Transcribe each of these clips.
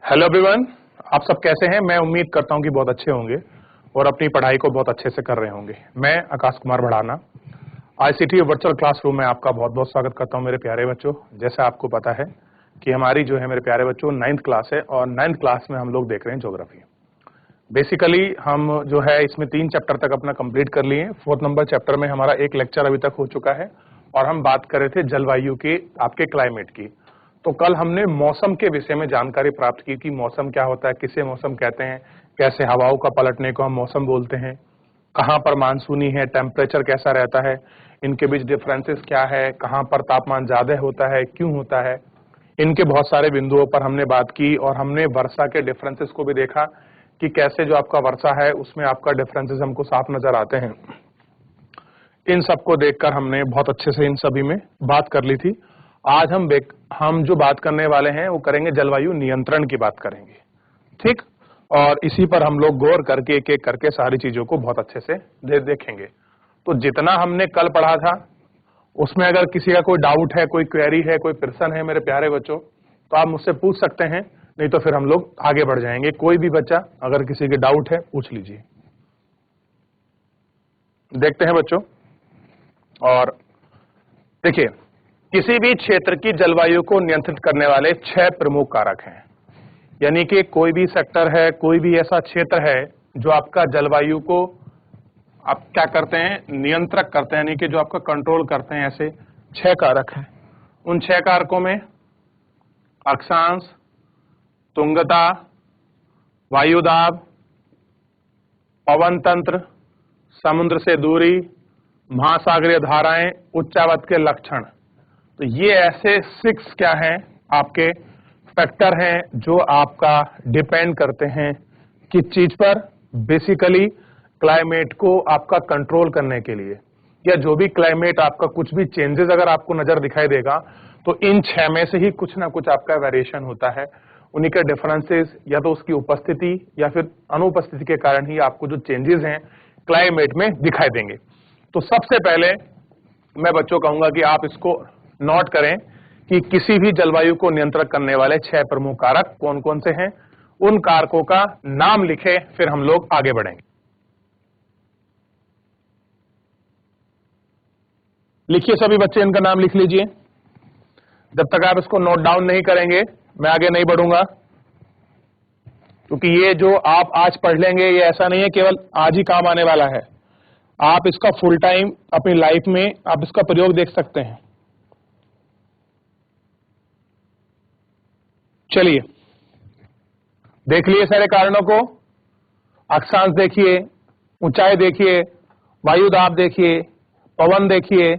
Hello everyone, आप सब कैसे हैं। मैं उम्मीद करता हूं कि बहुत अच्छे होंगे और अपनी पढ़ाई को बहुत अच्छे से कर रहे होंगे। मैं Akash Kumar Bhadana ICT virtual classroom में आपका बहुत बहुत स्वागत करता हूं मेरे प्यारे बच्चों। जैसा आपको पता है कि हमारी जो है मेरे प्यारे बच्चों 9th क्लास है और 9th क्लास में हम लोग देख रहे हैं ज्योग्राफी। बेसिकली हम जो है इसमें 3 चैप्टर तक अपना कंप्लीट कर लिए। 4th नंबर चैप्टर में हमारा एक लेक्चर अभी तक हो चुका है और हम बात कर रहे थे जलवायु की, आपके क्लाइमेट की। तो कल हमने मौसम के विषय में जानकारी प्राप्त की कि मौसम क्या होता है, किसे मौसम कहते हैं, कैसे हवाओं का पलटने को हम मौसम बोलते हैं, कहाँ पर मानसूनी है, टेम्परेचर कैसा रहता है, इनके बीच डिफरेंसेस क्या है, कहाँ पर तापमान ज्यादा होता है, क्यों होता है, इनके बहुत सारे बिंदुओं पर हमने बात की। और हमने वर्षा के डिफरेंसेस को भी देखा कि कैसे जो आपका वर्षा है उसमें आपका डिफरेंसेस हमको साफ नजर आते हैं। इन सबको देखकर हमने बहुत अच्छे से इन सभी में बात कर ली थी। आज हम जो बात करने वाले हैं वो करेंगे जलवायु नियंत्रण की बात करेंगे, ठीक। और इसी पर हम लोग गौर करके एक एक करके सारी चीजों को बहुत अच्छे से देखेंगे। तो जितना हमने कल पढ़ा था उसमें अगर किसी का कोई डाउट है, कोई क्वेरी है, कोई प्रश्न है मेरे प्यारे बच्चों, तो आप मुझसे पूछ सकते हैं, नहीं तो फिर हम लोग आगे बढ़ जाएंगे। कोई भी बच्चा अगर किसी के डाउट है पूछ लीजिए। देखते हैं बच्चों। और देखिए, किसी भी क्षेत्र की जलवायु को नियंत्रित करने वाले 6 प्रमुख कारक हैं। यानी कि कोई भी सेक्टर है, कोई भी ऐसा क्षेत्र है जो आपका जलवायु को आप क्या करते हैं, नियंत्रक करते हैं, यानी कि जो आपका कंट्रोल करते हैं। ऐसे 6 कारक हैं। उन 6 कारकों में अक्षांश, तुंगता, वायुदाब, पवन तंत्र, समुद्र से दूरी, महासागरीय धाराएं, उच्चावत के लक्षण। तो ये ऐसे 6 क्या हैं, आपके फैक्टर हैं जो आपका डिपेंड करते हैं किस चीज पर, बेसिकली क्लाइमेट को आपका कंट्रोल करने के लिए, या जो भी क्लाइमेट आपका कुछ भी चेंजेस अगर आपको नजर दिखाई देगा तो इन 6 में से ही कुछ ना कुछ आपका वेरिएशन होता है। उन्हीं के डिफरेंसेस या तो उसकी उपस्थिति या फिर अनुपस्थिति के कारण ही आपको जो चेंजेस हैं क्लाइमेट में दिखाई देंगे। तो सबसे पहले मैं बच्चों कहूंगा कि आप इसको नोट करें कि किसी भी जलवायु को नियंत्रित करने वाले 6 प्रमुख कारक कौन कौन से हैं। उन कारकों का नाम लिखे, फिर हम लोग आगे बढ़ेंगे। लिखिए सभी बच्चे, इनका नाम लिख लीजिए। जब तक आप इसको नोट डाउन नहीं करेंगे मैं आगे नहीं बढ़ूंगा, क्योंकि ये जो आप आज पढ़ लेंगे ये ऐसा नहीं है केवल आज ही काम आने वाला है। आप इसका फुल टाइम अपनी लाइफ में आप इसका प्रयोग देख सकते हैं। चलिए, देख लिए सारे कारणों को। अक्षांश देखिए, ऊंचाई देखिए, वायुदाब देखिए, पवन देखिए,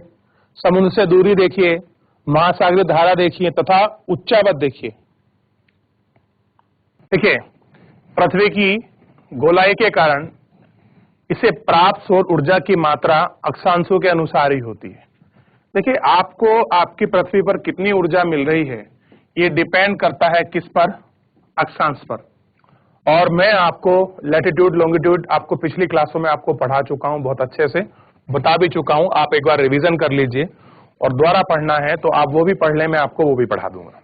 समुद्र से दूरी देखिए, महासागरीय धारा देखिए तथा उच्चावत देखिए। देखिए, पृथ्वी की गोलाई के कारण इसे प्राप्त सौर ऊर्जा की मात्रा अक्षांशों के अनुसार ही होती है। देखिए, आपको आपकी पृथ्वी पर कितनी ऊर्जा मिल रही है ये डिपेंड करता है किस पर, अक्षांश पर। और मैं आपको लैटिट्यूड लॉन्गिट्यूड आपको पिछली क्लासों में आपको पढ़ा चुका हूं, बहुत अच्छे से बता भी चुका हूं। आप एक बार रिवीजन कर लीजिए और दोबारा पढ़ना है तो आप वो भी पढ़ लें, मैं आपको वो भी पढ़ा दूंगा।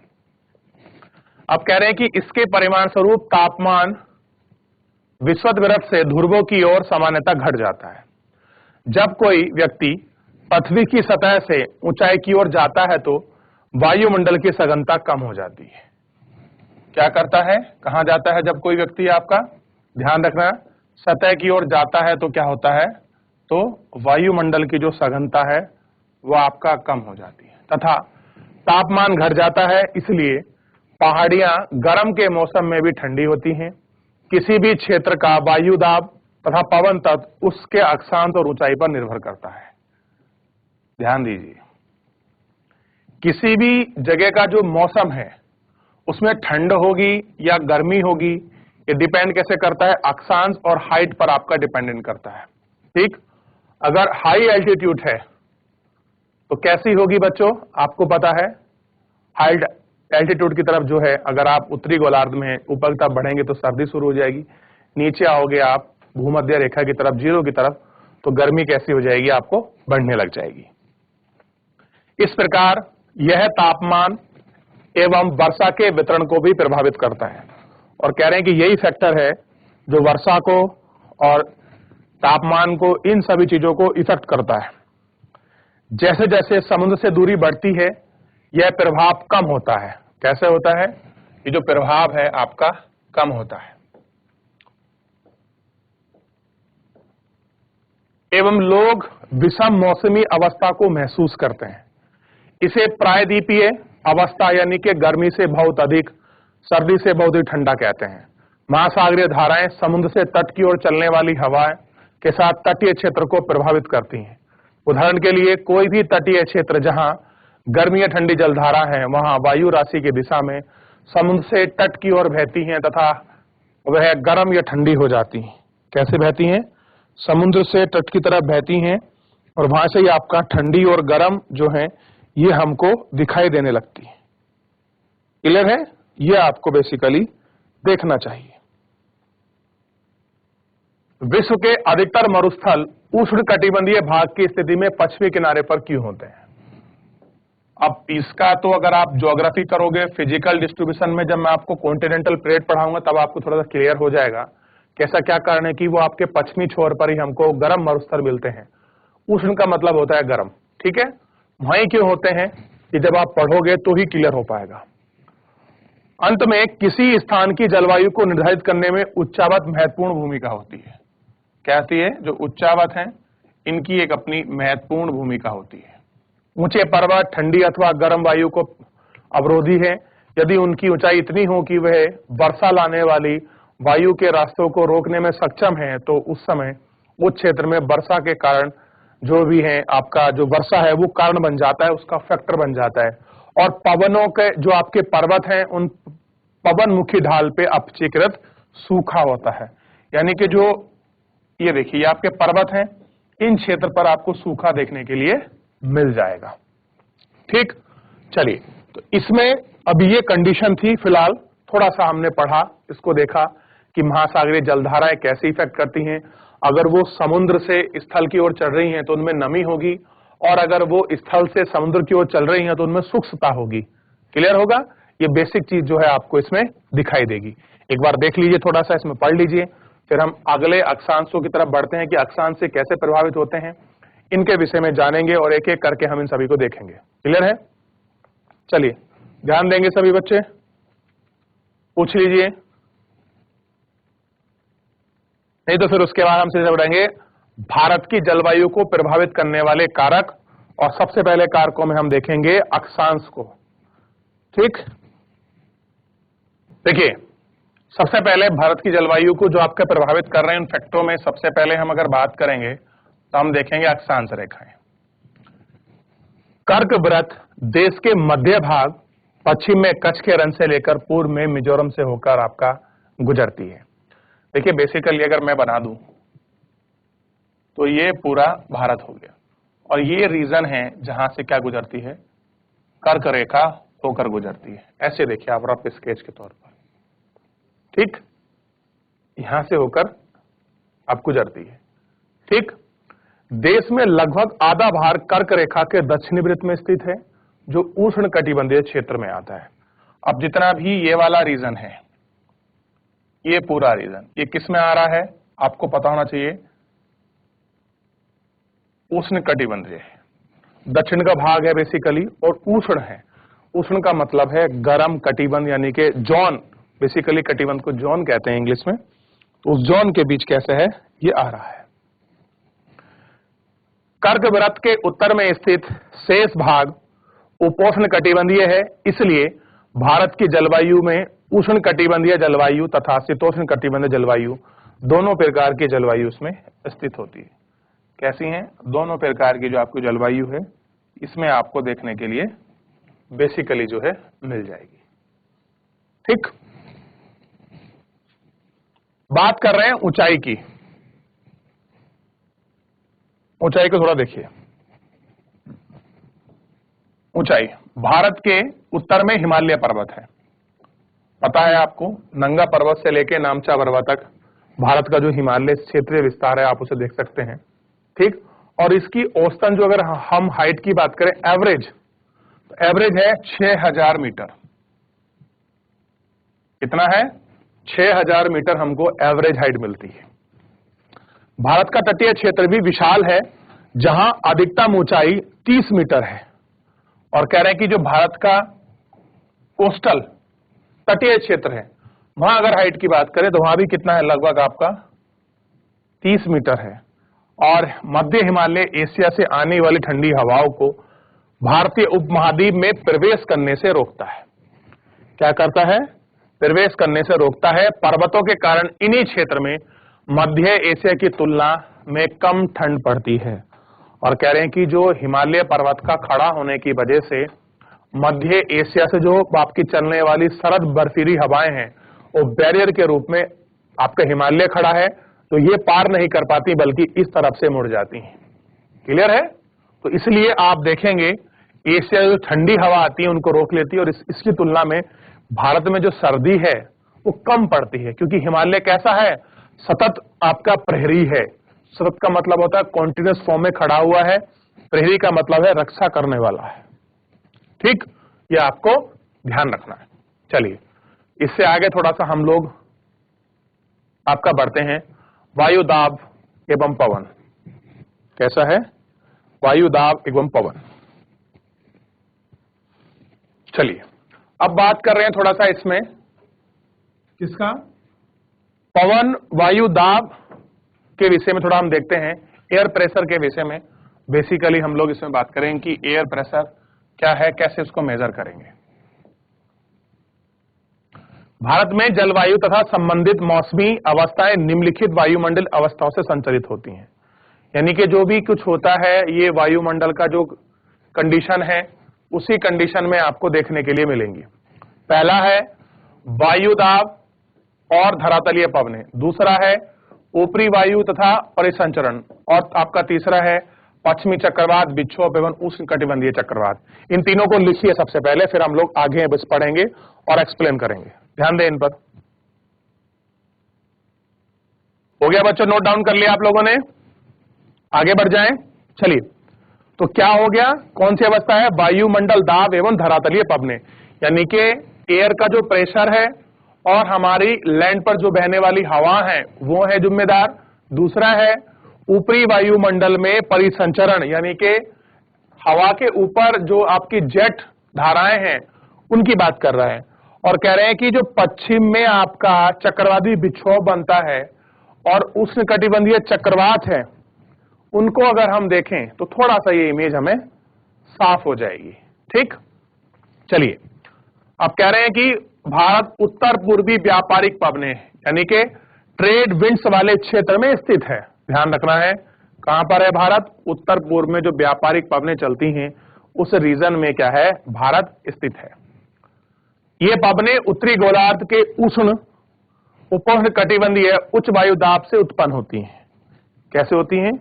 अब कह रहे हैं कि इसके परिमाण स्वरूप तापमान विषुवत से ध्रुवों की ओर सामान्यतः घट जाता है। जब कोई व्यक्ति पृथ्वी की सतह से ऊंचाई की ओर जाता है तो वायुमंडल की सघनता कम हो जाती है। क्या करता है, कहां जाता है जब कोई व्यक्ति, आपका ध्यान रखना, सतह की ओर जाता है तो क्या होता है, तो वायुमंडल की जो सघनता है वो आपका कम हो जाती है तथा तापमान घट जाता है। इसलिए पहाड़ियां गर्म के मौसम में भी ठंडी होती हैं। किसी भी क्षेत्र का वायुदाब तथा पवन तत्व उसके अक्षांश और ऊंचाई पर निर्भर करता है। ध्यान दीजिए, किसी भी जगह का जो मौसम है उसमें ठंड होगी या गर्मी होगी, ये डिपेंड कैसे करता है, अक्षांश और हाइट पर आपका डिपेंडेंट करता है, ठीक। अगर हाई एल्टीट्यूड है तो कैसी होगी बच्चों, आपको पता है, हाई एल्टीट्यूड की तरफ जो है, अगर आप उत्तरी गोलार्ध में ऊपर की तरफ बढ़ेंगे तो सर्दी शुरू हो जाएगी, नीचे आओगे आप भूमध्य रेखा की तरफ, जीरो की तरफ, तो गर्मी कैसी हो जाएगी, आपको बढ़ने लग जाएगी। इस प्रकार यह तापमान एवं वर्षा के वितरण को भी प्रभावित करता है। और कह रहे हैं कि यही फैक्टर है जो वर्षा को और तापमान को, इन सभी चीजों को इफेक्ट करता है। जैसे जैसे समुद्र से दूरी बढ़ती है यह प्रभाव कम होता है। कैसे होता है? ये जो प्रभाव है आपका कम होता है। एवं लोग विषम मौसमी अवस्था को महसूस करते हैं। इसे प्रायद्वीपीय अवस्था यानी कि गर्मी से बहुत अधिक, सर्दी से बहुत ही ठंडा कहते हैं। महासागरीय धाराएं समुद्र से तट की ओर चलने वाली हवाएं के साथ तटीय क्षेत्र को प्रभावित करती हैं। उदाहरण के लिए कोई भी तटीय क्षेत्र जहां गर्मी या ठंडी जलधारा है वहां वायु राशि की दिशा में समुद्र से तट की ओर बहती हैं तथा वह गर्म या ठंडी हो जाती हैं। कैसे बहती हैं? समुद्र से तट की तरफ बहती हैं और वहां से ही आपका ठंडी और गर्म जो है ये हमको दिखाई देने लगती है। क्लियर है? ये आपको बेसिकली देखना चाहिए। विश्व के अधिकतर मरुस्थल उष्णकटिबंधीय भाग की स्थिति में पश्चिमी किनारे पर क्यों होते हैं? अब इसका तो अगर आप ज्योग्राफी करोगे, फिजिकल डिस्ट्रीब्यूशन में जब मैं आपको कॉन्टिनेंटल प्लेट पढ़ाऊंगा तब आपको थोड़ा सा क्लियर हो जाएगा कैसा क्या कारण है कि वो आपके पश्चिमी छोर पर ही हमको गर्म मरुस्थल मिलते हैं। उष्ण का मतलब होता है गर्म, ठीक है? वहीं क्यों होते हैं कि जब आप पढ़ोगे तो ही क्लियर हो पाएगा। अंत में किसी स्थान की जलवायु को निर्धारित करने में उच्चावत महत्वपूर्ण भूमिका होती है। कहती है जो उच्चावत हैं इनकी एक अपनी महत्वपूर्ण भूमिका होती है। ऊंचे पर्वत ठंडी अथवा गर्म वायु को अवरोधी है। यदि उनकी ऊंचाई इतनी हो कि वह वर्षा लाने वाली वायु के रास्तों को रोकने में सक्षम है तो उस समय उस क्षेत्र में वर्षा के कारण जो भी है आपका जो वर्षा है वो कारण बन जाता है, उसका फैक्टर बन जाता है। और पवनों के जो आपके पर्वत हैं उन पवन मुखी ढाल पे अपचीकृत सूखा होता है। यानी कि जो ये देखिए आपके पर्वत हैं इन क्षेत्र पर आपको सूखा देखने के लिए मिल जाएगा। ठीक, चलिए तो इसमें अभी ये कंडीशन थी। फिलहाल थोड़ा सा हमने पढ़ा, इसको देखा कि महासागरीय जलधाराएं कैसे इफेक्ट करती हैं। अगर वो समुद्र से स्थल की ओर चल रही हैं तो उनमें नमी होगी और अगर वो स्थल से समुद्र की ओर चल रही हैं तो उनमें शुष्कता होगी। क्लियर होगा? ये बेसिक चीज जो है आपको इसमें दिखाई देगी। एक बार देख लीजिए, थोड़ा सा इसमें पढ़ लीजिए, फिर हम अगले अक्षांशों की तरफ बढ़ते हैं कि अक्षांश से कैसे प्रभावित होते हैं, इनके विषय में जानेंगे और एक एक करके हम इन सभी को देखेंगे। क्लियर है? चलिए ध्यान देंगे सभी बच्चे, पूछ लीजिए, नहीं तो फिर उसके बाद हम सीधे बढ़ेंगे भारत की जलवायु को प्रभावित करने वाले कारक, और सबसे पहले कारकों में हम देखेंगे अक्षांश को। ठीक, देखिए सबसे पहले भारत की जलवायु को जो आपके प्रभावित कर रहे हैं उन फैक्टरों में सबसे पहले हम अगर बात करेंगे तो हम देखेंगे अक्षांश रेखाएं। कर्क वृत्त देश के मध्य भाग पश्चिम में कच्छ के रन से लेकर पूर्व में मिजोरम से होकर आपका गुजरती है। देखिए बेसिकली अगर मैं बना दूं तो ये पूरा भारत हो गया और ये रीजन है जहां से क्या गुजरती है, कर्क रेखा होकर गुजरती है। ऐसे देखिए आप रफ स्केच के तौर पर, ठीक, यहां से होकर अब गुजरती है। ठीक, देश में लगभग आधा भाग कर्क रेखा के दक्षिणी वृत्त में स्थित है जो उष्ण कटिबंधीय क्षेत्र में आता है। अब जितना भी ये वाला रीजन है, ये पूरा रीजन ये किस में आ रहा है आपको पता होना चाहिए, उष्ण कटिबंधीय है। दक्षिण का भाग है बेसिकली और उष्ण है। उष्ण का मतलब है गर्म कटिबंध, यानी कि जोन, बेसिकली कटिबंध को जोन कहते हैं इंग्लिश में। तो उस जोन के बीच कैसे है ये आ रहा है। कर्क वृत्त के उत्तर में स्थित शेष भाग उपोष्ण कटिबंधीय है, इसलिए भारत की जलवायु में उष्ण कटिबंधीय जलवायु तथा शीतोष्ण कटिबंधीय जलवायु दोनों प्रकार की जलवायु उसमें स्थित होती है। कैसी हैं? दोनों प्रकार की जो आपकी जलवायु है इसमें आपको देखने के लिए बेसिकली जो है मिल जाएगी। ठीक, बात कर रहे हैं ऊंचाई की। ऊंचाई को थोड़ा देखिए। ऊंचाई भारत के उत्तर में हिमालय पर्वत है, पता है आपको, नंगा पर्वत से लेके नामचा पर्वत तक भारत का जो हिमालय क्षेत्रीय विस्तार है आप उसे देख सकते हैं। ठीक, और इसकी औसतन जो अगर हम हाइट की बात करें एवरेज है 6000 मीटर। कितना है? 6000 मीटर हमको एवरेज हाइट मिलती है। भारत का तटीय क्षेत्र भी विशाल है, जहां अधिकतम ऊंचाई 30 मीटर है। और कह रहे हैं कि जो भारत का कोस्टल तटीय क्षेत्र है, वहां अगर हाइट की बात करें तो वहां भी कितना है, लगभग आपका 30 मीटर है। और मध्य हिमालय एशिया से आने वाली ठंडी हवाओं को भारतीय उपमहाद्वीप में प्रवेश करने से रोकता है। क्या करता है? प्रवेश करने से रोकता है। पर्वतों के कारण इन्हीं क्षेत्र में मध्य एशिया की तुलना में कम ठंड पड़ती है। और कह रहे हैं कि जो हिमालय पर्वत का खड़ा होने की वजह से मध्य एशिया से जो आपकी चलने वाली सरद बर्फीली हवाएं हैं, वो बैरियर के रूप में आपका हिमालय खड़ा है, तो ये पार नहीं कर पाती, बल्कि इस तरफ से मुड़ जाती हैं। क्लियर है? तो इसलिए आप देखेंगे एशिया जो ठंडी हवा आती है उनको रोक लेती है, और इसकी तुलना में भारत में जो सर्दी है वो कम पड़ती है, क्योंकि हिमालय कैसा है, सतत आपका प्रहरी है। सतत का मतलब होता है कॉन्टिन्यूस फॉर्म में खड़ा हुआ है, प्रहरी का मतलब है रक्षा करने वाला है। ठीक, ये आपको ध्यान रखना है। चलिए इससे आगे थोड़ा सा हम लोग आपका बढ़ते हैं। वायु दाब एवं पवन कैसा है? वायु दाब एवं पवन। चलिए अब बात कर रहे हैं थोड़ा सा इसमें किसका, पवन वायु दाब के विषय में थोड़ा हम देखते हैं। एयर प्रेशर के विषय में बेसिकली हम लोग इसमें बात करेंगे कि एयर प्रेशर क्या है, कैसे उसको मेजर करेंगे। भारत में जलवायु तथा संबंधित मौसमी अवस्थाएं निम्नलिखित वायुमंडल अवस्थाओं से संचालित होती हैं। यानी कि जो भी कुछ होता है ये वायुमंडल का जो कंडीशन है उसी कंडीशन में आपको देखने के लिए मिलेंगी। पहला है वायु दाब और धरातलीय पवनें, दूसरा है ऊपरी वायु तथा परिसंचरण, और आपका तीसरा है पश्चिमी चक्रवात, विक्षोभ एवं उष्णकटिबंधीय चक्रवात। इन तीनों को लिखिए सबसे पहले, फिर हम लोग आगे बस पढ़ेंगे और एक्सप्लेन करेंगे। ध्यान दें इन पर। हो गया बच्चों, नोट डाउन कर लिया आप लोगों ने? आगे बढ़ जाएं। चलिए, तो क्या हो गया, कौन सी अवस्था है? वायुमंडल दाब एवं धरातलीय पवनें, यानी कि एयर का जो प्रेशर है और हमारी लैंड पर जो बहने वाली हवा है वो है जिम्मेदार। दूसरा है ऊपरी वायुमंडल में परिसंचरण, यानी कि हवा के ऊपर जो आपकी जेट धाराएं हैं उनकी बात कर रहा है। और कह रहे हैं कि जो पश्चिम में आपका चक्रवाती विक्षोभ बनता है और उष्णकटिबंधीय चक्रवात है, उनको अगर हम देखें तो थोड़ा सा ये इमेज हमें साफ हो जाएगी। ठीक, चलिए अब कह रहे हैं कि भारत उत्तर पूर्वी व्यापारिक पवनें यानी कि ट्रेड विंड्स वाले क्षेत्र में स्थित है। ध्यान रखना है, कहां पर है भारत? उत्तर पूर्व में जो व्यापारिक पवनें चलती हैं उस रीजन में क्या है, भारत स्थित है। ये पवनें उत्तरी गोलार्ध के उष्ण उपोष्ण कटिबंधीय उच्च वायु दाब से उत्पन्न होती हैं। कैसे होती हैं?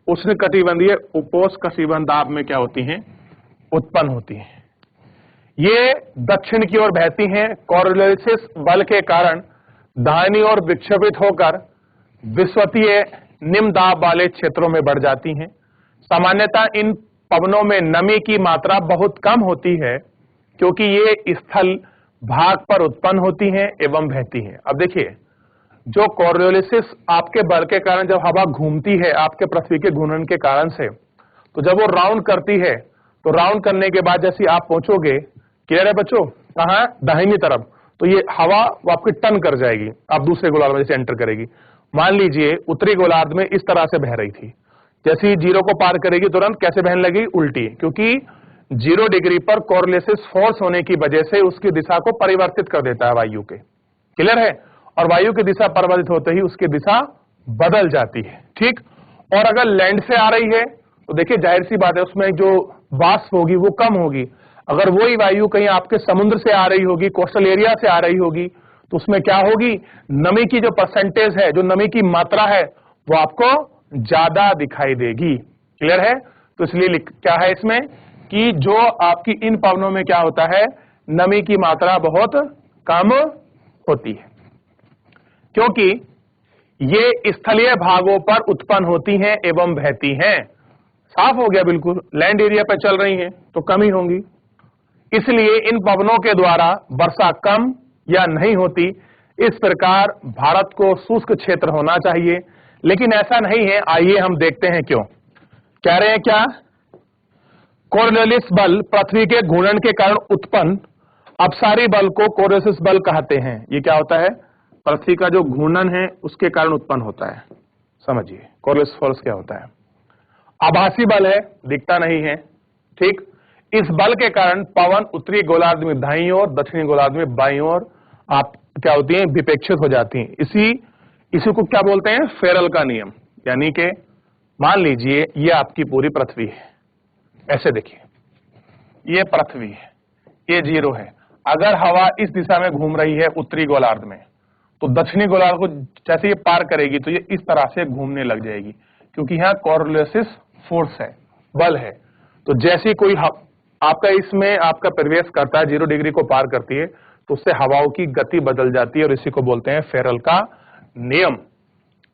उष्ण कटिबंधीय उपोष्ण कटिबंध दाब में क्या होती हैं? उत्पन्न होती हैं। ये दक्षिण की ओर बहती हैं, कोरियोलिस बल के कारण दाहिनी ओर विक्षेपित होकर विषुवतीय निम्न दाब वाले क्षेत्रों में बढ़ जाती हैं। सामान्यतः इन पवनों में नमी की मात्रा बहुत कम होती है, क्योंकि ये स्थल भाग पर उत्पन्न होती हैं एवं बहती हैं। अब देखिए, जो कोरियोलिस आपके बल के कारण जब हवा घूमती है आपके पृथ्वी के घूर्णन के कारण से, तो जब वो राउंड करती है तो राउंड करने के बाद जैसे आप पहुंचोगे, क्लियर है बच्चों, कहां? दाहिनी तरफ, तो ये हवा वो आपकी टर्न कर जाएगी, आप दूसरे गोलार्ध में जैसे एंटर करेगी। मान लीजिए उत्तरी गोलार्ध में इस तरह से बह रही थी, जैसे ही जीरो को पार करेगी तुरंत कैसे बहने लगी? उल्टी, क्योंकि 0 डिग्री पर कोरियोलिस फोर्स होने की वजह से उसकी दिशा को परिवर्तित कर देता है वायु के। क्लियर है? और वायु की दिशा परिवर्तित होते ही उसकी दिशा बदल जाती है। ठीक, और अगर लैंड से आ रही है तो देखिए जाहिर सी बात है उसमें जो वाष्प होगी वो कम होगी। अगर वही वायु कहीं आपके समुद्र से आ रही होगी, कोस्टल एरिया से आ रही होगी, तो उसमें क्या होगी? नमी की जो परसेंटेज है, जो नमी की मात्रा है, वो आपको ज्यादा दिखाई देगी। क्लियर है? तो इसलिए क्या है इसमें कि जो आपकी इन पवनों में क्या होता है, नमी की मात्रा बहुत कम होती है, क्योंकि ये स्थलीय भागों पर उत्पन्न होती हैं एवं बहती हैं। साफ हो गया बिल्कुल, लैंड एरिया पर चल रही हैं तो कम ही होंगी। इसलिए इन पवनों के द्वारा वर्षा कम या नहीं होती, इस प्रकार भारत को शुष्क क्षेत्र होना चाहिए, लेकिन ऐसा नहीं है। आइए हम देखते हैं क्यों। कह रहे हैं क्या, कोरियोलिस बल पृथ्वी के घूर्णन के कारण उत्पन्न अपसारी बल को कोरियोलिस बल कहते हैं। ये क्या होता है, पृथ्वी का जो घूर्णन है उसके कारण उत्पन्न होता है। समझिए कोरियोलिस फोर्स क्या होता है। आभासी बल है, दिखता नहीं है, ठीक। इस बल के कारण पवन उत्तरी गोलार्ध में दाईं ओर, दक्षिणी गोलार्ध में बाईं ओर आप क्या होती हैं, विपेक्षित हो जाती हैं। इसी को क्या बोलते हैं, फेरल का नियम। यानी कि मान लीजिए ये आपकी पूरी पृथ्वी है, ऐसे देखिए ये पृथ्वी है, ये 0 है। अगर हवा इस दिशा में घूम रही है उत्तरी गोलार्ध में, तो दक्षिणी गोलार्ध को जैसे ये पार करेगी तो ये इस तरह से घूमने लग जाएगी, क्योंकि यहां कोरियोलिस फोर्स है, बल है। तो जैसे कोई आपका इसमें आपका प्रवेश करता है, 0 डिग्री को पार करती है, तो उससे हवाओं की गति बदल जाती है और इसी को बोलते हैं फेरल का नियम,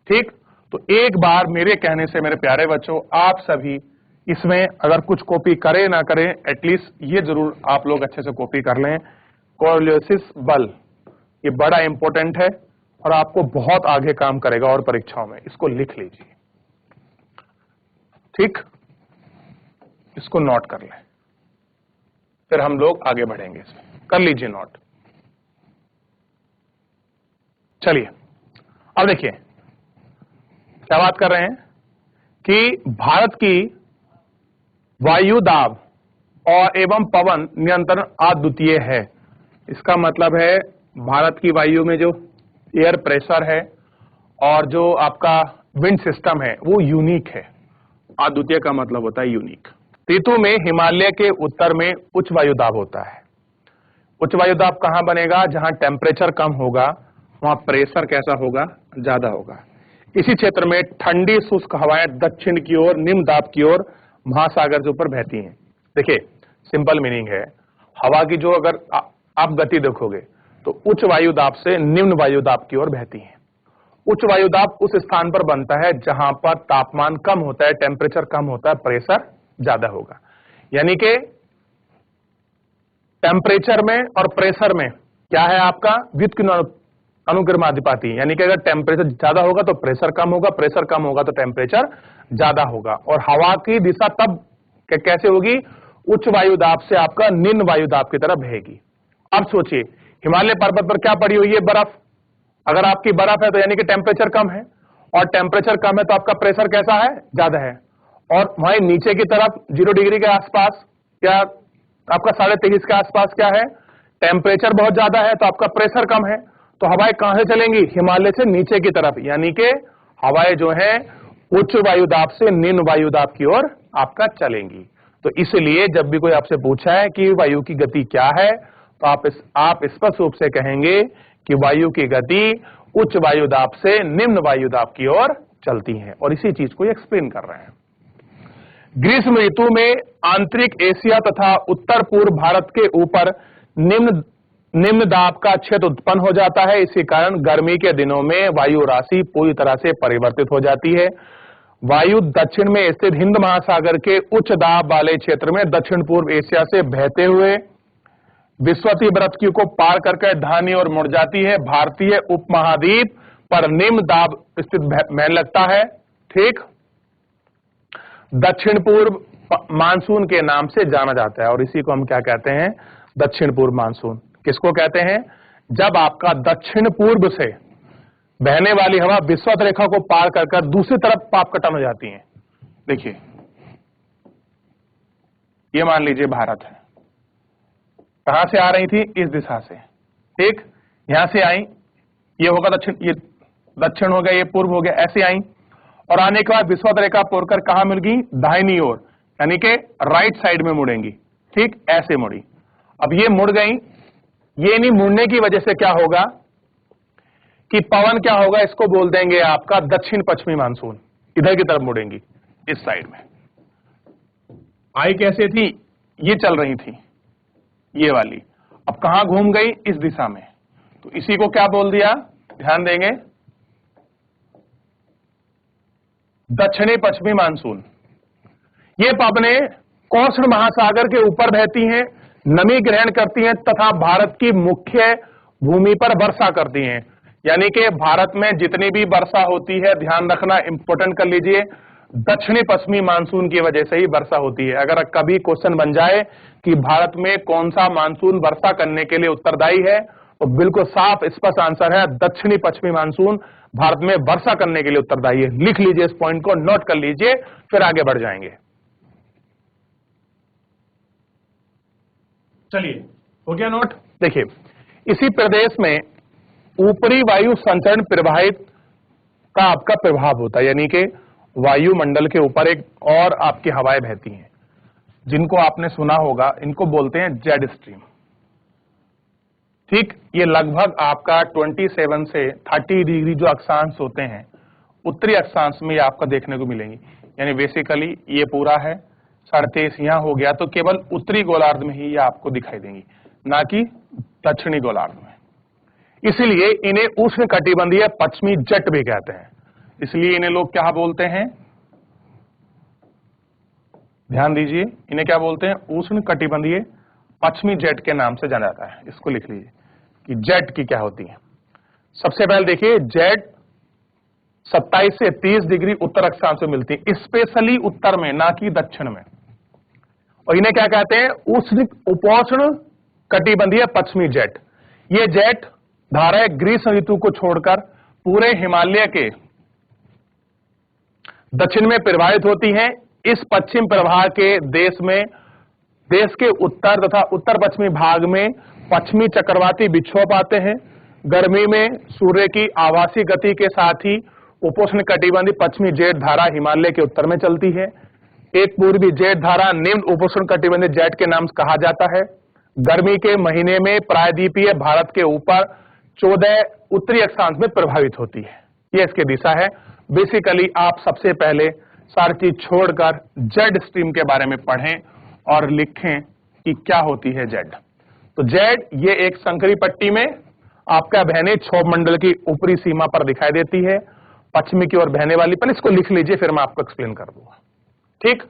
ठीक। तो एक बार मेरे कहने से मेरे प्यारे बच्चों, आप सभी इसमें अगर कुछ कॉपी करें ना करें, एटलीस्ट ये जरूर आप लोग अच्छे से कॉपी कर लें। कोरियोलिस बल ये बड़ा इंपॉर्टेंट है और आपको बहुत आगे काम करेगा और परीक्षाओं में, इसको लिख लीजिए, ठीक। इसको नोट कर लें, फिर हम लोग आगे बढ़ेंगे। इसमें कर लीजिए नोट। चलिए अब देखिए क्या बात कर रहे हैं कि भारत की वायु दाब और एवं पवन नियंत्रण अद्वितीय है। इसका मतलब है भारत की वायु में जो एयर प्रेशर है और जो आपका विंड सिस्टम है वो यूनिक है। अद्वितीय का मतलब होता है यूनिक। ऋतु में हिमालय के उत्तर में उच्च वायु दाब होता है। उच्च वायु दाब कहां बनेगा, जहां टेम्परेचर कम होगा वहां प्रेशर कैसा होगा, ज्यादा होगा। इसी क्षेत्र में ठंडी शुष्क हवाएं दक्षिण की ओर निम्न दाब की ओर महासागर के ऊपर बहती हैं। देखिए सिंपल मीनिंग है, हवा की जो अगर आप गति देखोगे तो उच्च वायु दाब से निम्न वायु दाब की ओर बहती है। उच्च वायु दाब उस स्थान पर बनता है जहां पर तापमान कम होता है, टेम्परेचर कम होता है, प्रेशर ज्यादा होगा। यानी कि टेम्परेचर में और प्रेशर में क्या है आपका व्युत्क्रमण अनुक्रमाधिपति। यानी कि अगर टेम्परेचर ज्यादा होगा तो प्रेशर कम होगा, प्रेशर कम होगा तो टेम्परेचर ज्यादा होगा। और हवा की दिशा तब कैसे होगी, उच्च वायु दाब से आपका निम्न वायु दाब की तरफ बहेगी। अब सोचिए हिमालय पर्वत पर क्या पड़ी हुई है, बर्फ। अगर आपकी बर्फ है तो यानी कि टेम्परेचर कम है, और टेम्परेचर कम है तो आपका प्रेशर कैसा है, ज्यादा है। और वहीं नीचे की तरफ 0 डिग्री के आसपास क्या आपका 23.5 के आसपास क्या है, टेम्परेचर बहुत ज्यादा है तो आपका प्रेशर कम है। तो हवाएं कहां से चलेंगी, हिमालय से नीचे की तरफ। यानी कि हवाएं जो है उच्च वायु दाब से निम्न वायु दाब की ओर आपका चलेंगी। तो इसलिए जब भी कोई आपसे पूछा है कि वायु की गति क्या है, तो आप स्पष्ट रूप से कहेंगे कि वायु की गति उच्च वायु दाब से निम्न वायु दाब की ओर चलती है। और इसी चीज को एक्सप्लेन कर रहे हैं। ग्रीष्म ऋतु में आंतरिक एशिया तथा उत्तर पूर्व भारत के ऊपर निम्न दाब का क्षेत्र उत्पन्न हो जाता है। इसी कारण गर्मी के दिनों में वायु राशि पूरी तरह से परिवर्तित हो जाती है। वायु दक्षिण में स्थित हिंद महासागर के उच्च दाब वाले क्षेत्र में दक्षिण पूर्व एशिया से बहते हुए विश्वती वृत्त को पार करके दाहिनी ओर मुड़ जाती है। भारतीय उपमहाद्वीप पर निम्न दाब स्थित बहने लगता है, ठीक। दक्षिण पूर्व मानसून के नाम से जाना जाता है। और इसी को हम क्या कहते हैं, दक्षिण पूर्व मानसून। किसको कहते हैं, जब आपका दक्षिण पूर्व से बहने वाली हवा विषुवत रेखा को पार कर दूसरी तरफ आपका टर्न हो जाती है। देखिए ये मान लीजिए भारत है, कहां से आ रही थी, इस दिशा से, ठीक। यहां से आई, ये होगा दक्षिण, ये दक्षिण हो गया, ये पूर्व हो गया, ऐसे आई और आने के बाद विषुवत रेखा पोड़कर कहां मिल गई, दाहिनी ओर, यानी कि राइट साइड में मुड़ेंगी, ठीक। ऐसे मुड़ी। अब ये मुड़ गई, ये नहीं मुड़ने की वजह से क्या होगा कि पवन क्या होगा, इसको बोल देंगे आपका दक्षिण पश्चिमी मानसून। इधर की तरफ मुड़ेंगी, इस साइड में। आई कैसे थी, ये चल रही थी, ये वाली। अब कहां घूम गई, इस दिशा में। तो इसी को क्या बोल दिया, ध्यान देंगे, दक्षिणी पश्चिमी मानसून। ये पवनें कोस्ट महासागर के ऊपर बहती हैं, नमी ग्रहण करती हैं तथा भारत की मुख्य भूमि पर वर्षा करती हैं। यानी कि भारत में जितनी भी वर्षा होती है, ध्यान रखना, इंपॉर्टेंट कर लीजिए, दक्षिणी पश्चिमी मानसून की वजह से ही वर्षा होती है। अगर कभी क्वेश्चन बन जाए कि भारत में कौन सा मानसून वर्षा करने के लिए उत्तरदायी है, तो बिल्कुल साफ स्पष्ट आंसर है दक्षिणी पश्चिमी मानसून भारत में वर्षा करने के लिए उत्तरदायी है। लिख लीजिए, इस पॉइंट को नोट कर लीजिए, फिर आगे बढ़ जाएंगे। चलिए, हो गया नोट। देखिए, इसी प्रदेश में ऊपरी वायु संचरण प्रवाहित का आपका प्रभाव होता है, यानी कि वायुमंडल के ऊपर एक और आपकी हवाएं बहती हैं, जिनको आपने सुना होगा, इनको बोलते हैं जेड स्ट्रीम। ठीक, ये लगभग आपका 27 से 30 डिग्री जो अक्षांश होते हैं, उत्तरी अक्षांश में ये आपका देखने को मिलेंगी। यानी बेसिकली ये पूरा है 37 यहां हो गया, तो केवल उत्तरी गोलार्ध में ही ये आपको दिखाई देंगी, ना कि दक्षिणी गोलार्ध में। इसलिए इन्हें उष्ण कटिबंधीय पश्चिमी जट भी कहते हैं। इसलिए इन्हें लोग क्या बोलते हैं, ध्यान दीजिए, इन्हें क्या बोलते हैं, उष्ण कटिबंधीय पश्चिमी जेट के नाम से जाना जाता है। इसको लिख लीजिए कि जेट की क्या होती है। सबसे पहले देखिए, जेट 27 से 30 डिग्री उत्तर अक्षांश में मिलती है, स्पेशली उत्तर में, ना कि दक्षिण में। और इन्हें क्या कहते हैं, उष्ण उपोष्ण कटिबंधीय पश्चिमी जेट। ये जेट धाराएं ग्रीष्म ऋतु को छोड़कर पूरे हिमालय के दक्षिण में प्रवाहित होती हैं। इस पश्चिम प्रवाह के देश के उत्तर तथा उत्तर पश्चिमी भाग में पश्चिमी चक्रवाती विक्षोभ आते हैं। गर्मी में सूर्य की आवासीय गति के साथ ही उपोष्ण कटिबंधीय पश्चिमी जेट धारा हिमालय के उत्तर में चलती है। एक पूर्वी जेट धारा निम्न उपोष्ण कटिबंधीय जेट के नाम से कहा जाता है। गर्मी के महीने में प्रायद्वीपीय भारत के ऊपर 14 उत्तरी अक्षांश में प्रभावित होती है। यह इसकी दिशा है। बेसिकली आप सबसे पहले सारी चीज छोड़कर जेड स्ट्रीम के बारे में पढ़ें और लिखें कि क्या होती है जेड। तो जेड ये एक संकरी पट्टी में आपका बहने क्षोभ मंडल की ऊपरी सीमा पर दिखाई देती है, पश्चिमी की ओर बहने वाली। पर इसको लिख लीजिए, फिर मैं आपको एक्सप्लेन कर दूंगा। ठीक,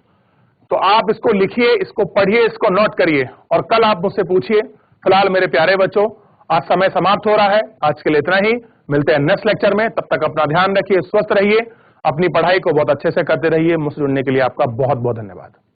तो आप इसको लिखिए, इसको पढ़िए, इसको नोट करिए और कल आप मुझसे पूछिए। फिलहाल मेरे प्यारे बच्चों, आज समय समाप्त हो रहा है। आज के लिए इतना ही, मिलते हैं नेक्स्ट लेक्चर में। तब तक अपना ध्यान रखिए, स्वस्थ रहिए, अपनी पढ़ाई को बहुत अच्छे से करते रहिए। मुझसे जुड़ने के लिए आपका बहुत बहुत धन्यवाद।